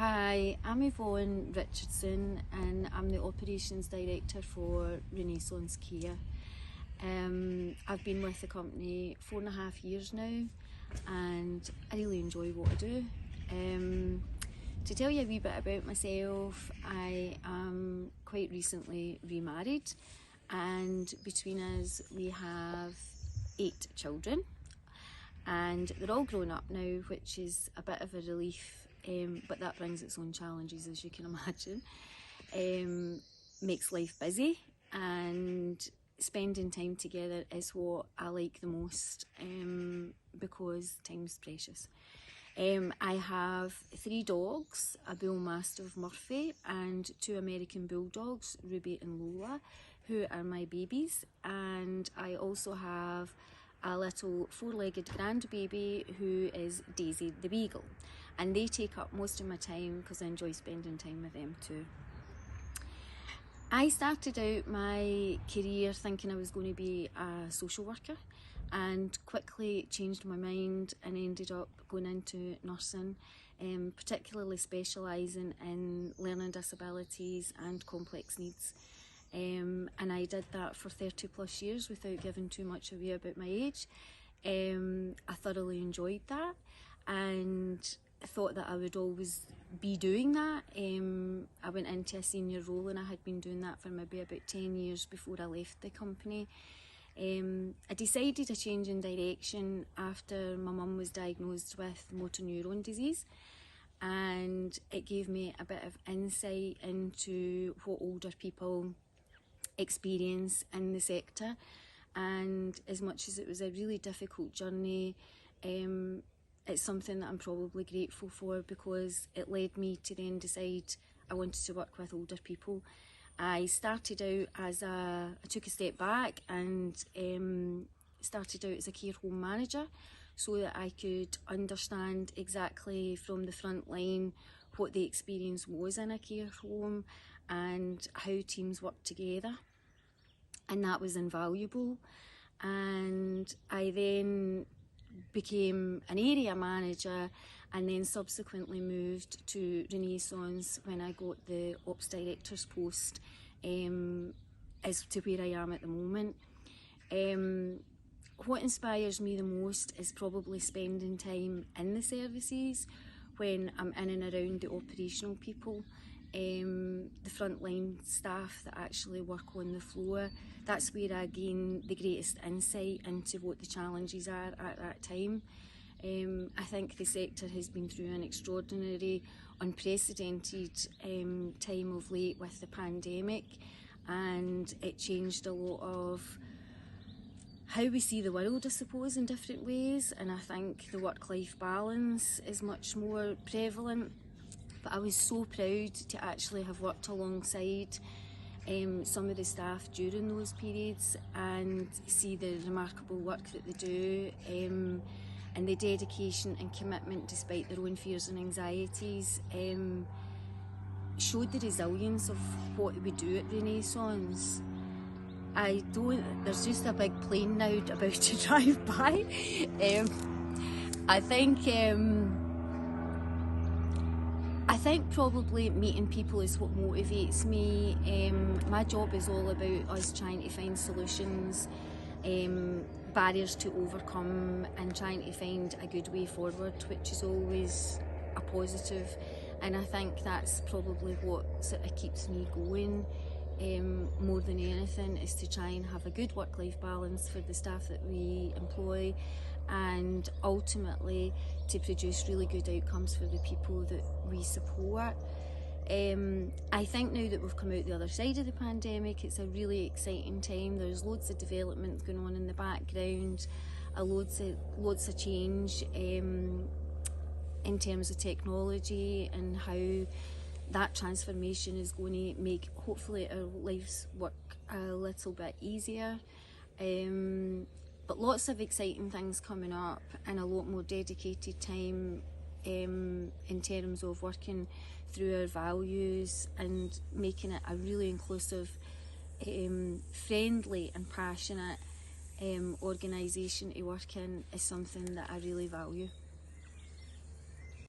Hi, I'm Yvonne Richardson and I'm the Operations Director for Renaissance Kia. I've been with the company 4.5 years now and I really enjoy what I do. To tell you a wee bit about myself, I am quite recently remarried and between us we have 8 children. And they're all grown up now, which is a bit of a relief, but that brings its own challenges, as you can imagine. Makes life busy, and spending time together is what I like the most, because time's precious. I have 3 dogs, a bull mastiff Murphy and 2 American bulldogs, Ruby and Lola, who are my babies, and I also have a little 4-legged grandbaby who is Daisy the Beagle, and they take up most of my time because I enjoy spending time with them too. I started out my career thinking I was going to be a social worker and quickly changed my mind and ended up going into nursing, particularly specialising in learning disabilities and complex needs. And I did that for 30 plus years without giving too much away about my age. I thoroughly enjoyed that and thought that I would always be doing that. I went into a senior role and I had been doing that for maybe about 10 years before I left the company. I decided a change in direction after my mum was diagnosed with motor neuron disease, and it gave me a bit of insight into what older people experience in the sector. And as much as it was a really difficult journey, it's something that I'm probably grateful for because it led me to then decide I wanted to work with older people. I started out I took a step back and started out as a care home manager so that I could understand exactly from the front line what the experience was in a care home and how teams work together, and that was invaluable. And I then became an area manager and then subsequently moved to Renaissance when I got the Ops Director's post, as to where I am at the moment. What inspires me the most is probably spending time in the services when I'm in and around the operational people, the frontline staff that actually work on the floor. That's where I gain the greatest insight into what the challenges are at that time. I think the sector has been through an extraordinary, unprecedented time of late with the pandemic, and it changed a lot of how we see the world, I suppose, in different ways, and I think the work-life balance is much more prevalent. But I was so proud to actually have worked alongside some of the staff during those periods and see the remarkable work that they do, and the dedication and commitment despite their own fears and anxieties, showed the resilience of what we do at Renaissance. There's just a big plane now about to drive by. I think probably meeting people is what motivates me. My job is all about us trying to find solutions, barriers to overcome, and trying to find a good way forward, which is always a positive. And I think that's probably what sort of keeps me going, more than anything, is to try and have a good work-life balance for the staff that we employ, and ultimately to produce really good outcomes for the people that we support. I think now that we've come out the other side of the pandemic, it's a really exciting time. There's loads of development going on in the background, loads of change in terms of technology and how that transformation is going to make hopefully our lives work a little bit easier. But lots of exciting things coming up and a lot more dedicated time in terms of working through our values and making it a really inclusive, friendly and passionate organisation to work in is something that I really value.